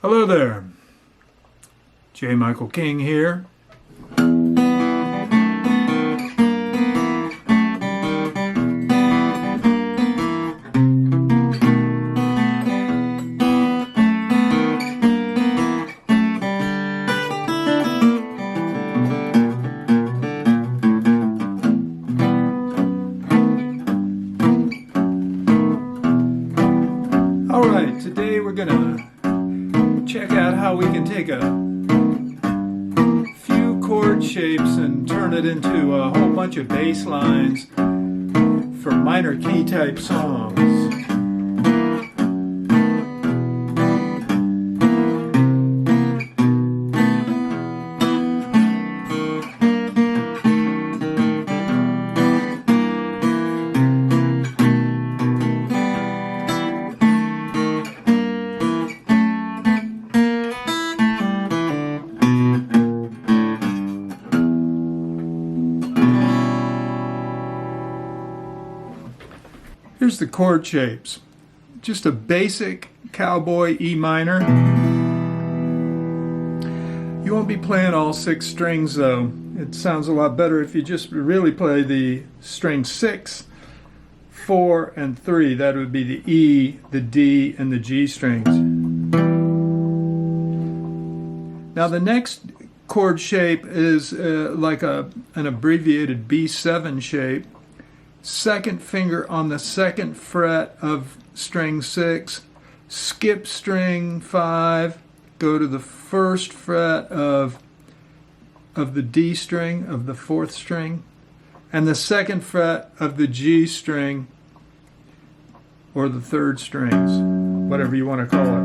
Hello there, J. Michael King here. All right, today we're gonna check out how we can take a few chord shapes and turn it into a whole bunch of bass lines for minor key type songs. Here's the chord shapes. Just a basic cowboy E minor. You won't be playing all 6 strings though. It sounds a lot better if you just really play the string 6, 4, and 3. That would be the E, the D, and the G strings. Now the next chord shape is like an abbreviated B7 shape. Second finger on the 2nd fret of string 6, skip string 5, go to the 1st fret of the D string of the 4th string, and the 2nd fret of the G string or the 3rd strings, whatever you want to call it.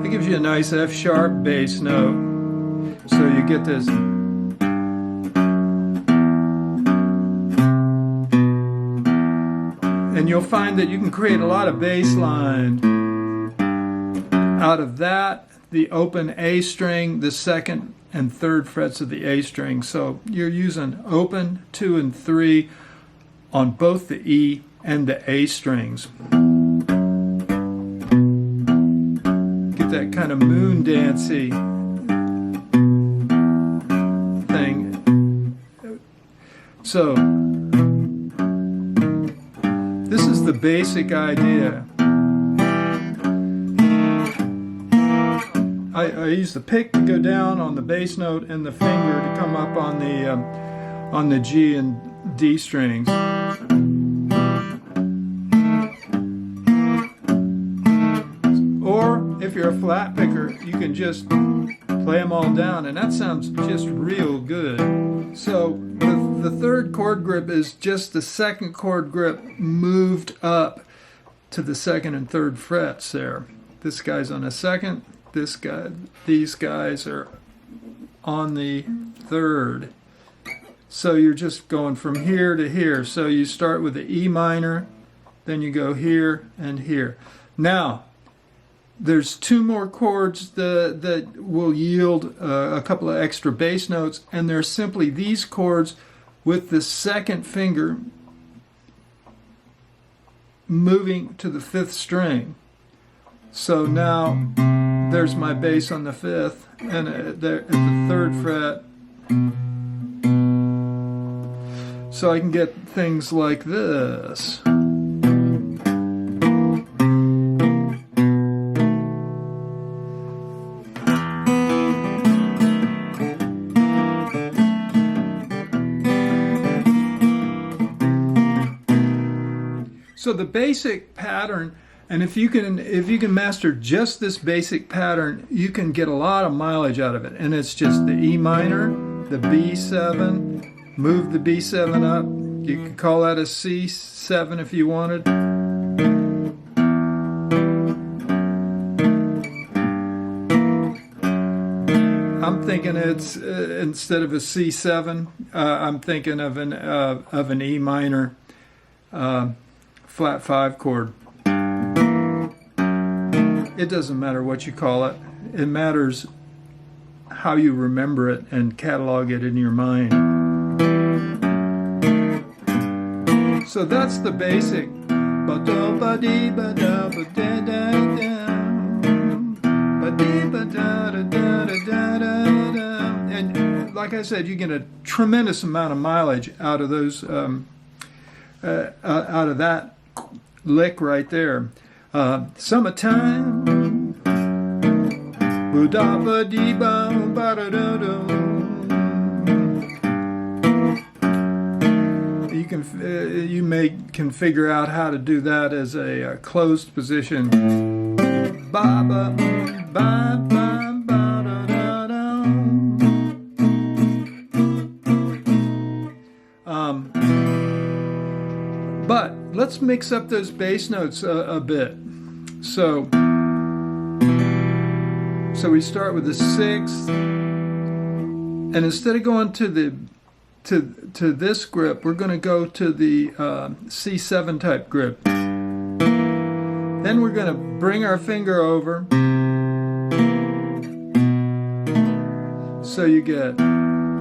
It gives you a nice F sharp bass note, so you get this. And you'll find that you can create a lot of bass line out of that, the open A string, the 2nd and 3rd frets of the A string. So you're using open 2 and 3 on both the E and the A strings. Get that kind of moon dancey thing. So this is the basic idea. I use the pick to go down on the bass note and the finger to come up on the G and D strings. Or if you're a flat picker, you can just play them all down, and that sounds just real good. So the 3rd chord grip is just the 2nd chord grip moved up to the 2nd and 3rd frets there. This guy's on the 2nd, these guys are on the 3rd. So you're just going from here to here. So you start with the E minor, then you go here and here. Now, there's 2 more chords that will yield a couple of extra bass notes, and they're simply these chords with the 2nd finger moving to the 5th string. So now there's my bass on the 5th, and at the 3rd fret. So I can get things like this. So the basic pattern, and if you can master just this basic pattern, you can get a lot of mileage out of it. And it's just the E minor, the B7, move the B7 up. You could call that a C7 if you wanted. I'm thinking it's instead of a C7, I'm thinking of an E minor flat 5 chord. It doesn't matter what you call it. It matters how you remember it and catalog it in your mind. So that's the basic. I said, you get a tremendous amount of mileage out of those, out of that lick right there. Summertime. You can figure out how to do that as a closed position. Ba ba ba ba ba da da da. But let's mix up those bass notes a bit. So we start with the sixth, and instead of going to this grip, we're going to go to the C7 type grip. Then we're going to bring our finger over, so you get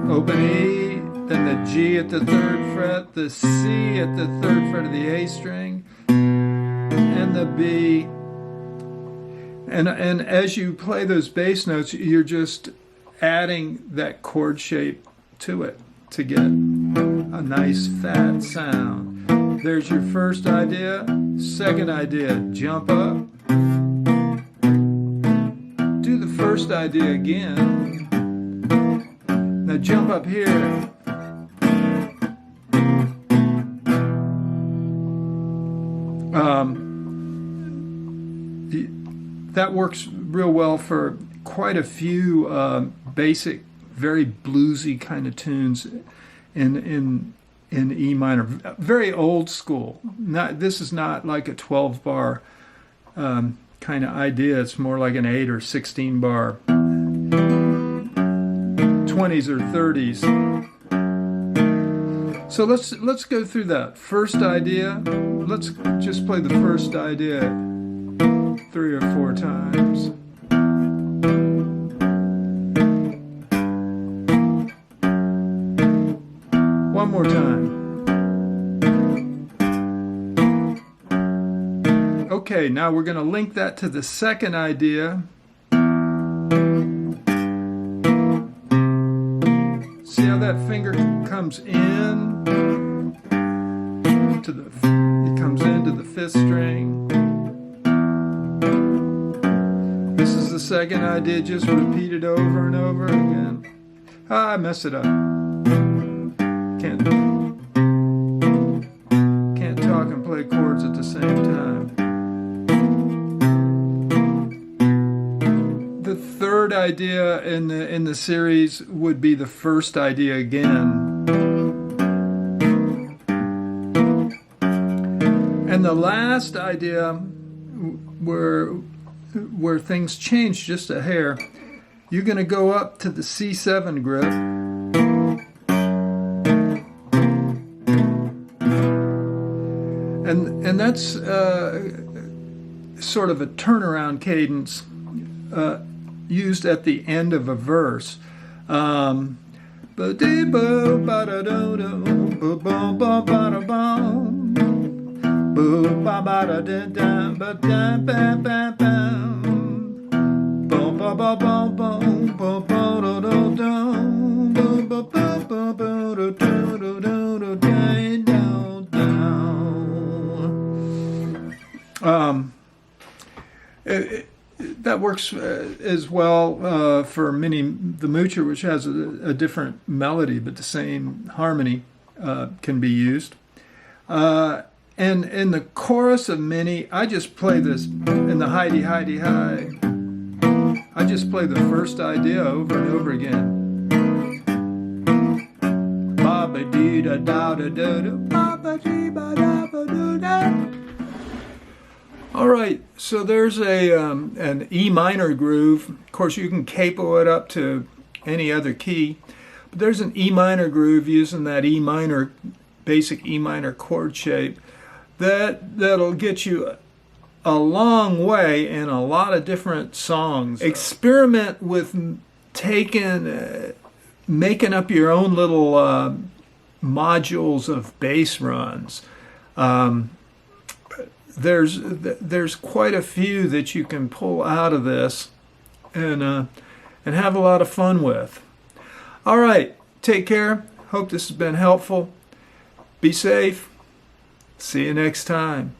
open E, then the G at the 3rd fret, the C at the 3rd fret of the A string, and the B. And as you play those bass notes, you're just adding that chord shape to it to get a nice fat sound. There's your first idea. Second idea, jump up. Do the first idea again. Now jump up here. That works real well for quite a few basic, very bluesy kind of tunes in E minor. Very old school. This is not like a 12-bar kind of idea. It's more like an 8 or 16-bar, 20s or 30s. So let's go through that first idea. Let's just play the first idea 3 or 4 times. One more time. Okay, now we're going to link that to the second idea. See how that finger comes in to it comes into the 5th string. This is the second idea, just repeat it over and over again. I messed it up. Can't talk and play chords at the same time. The third idea in the series would be the first idea again. And the last idea where things change just a hair, you're going to go up to the C7 grip, and that's sort of a turnaround cadence used at the end of a verse. That works as well for the Moocher, which has a different melody, but the same harmony can be used. And in the chorus of Mini, I just play this in the high. I just play the first idea over and over again. All right, so there's an E minor groove. Of course, you can capo it up to any other key, but there's an E minor groove using that E minor, basic E minor chord shape that'll get you a long way in a lot of different songs. Experiment with making up your own little modules of bass runs. There's quite a few that you can pull out of this and have a lot of fun with. All right, Take care. Hope this has been helpful. Be safe. See you next time.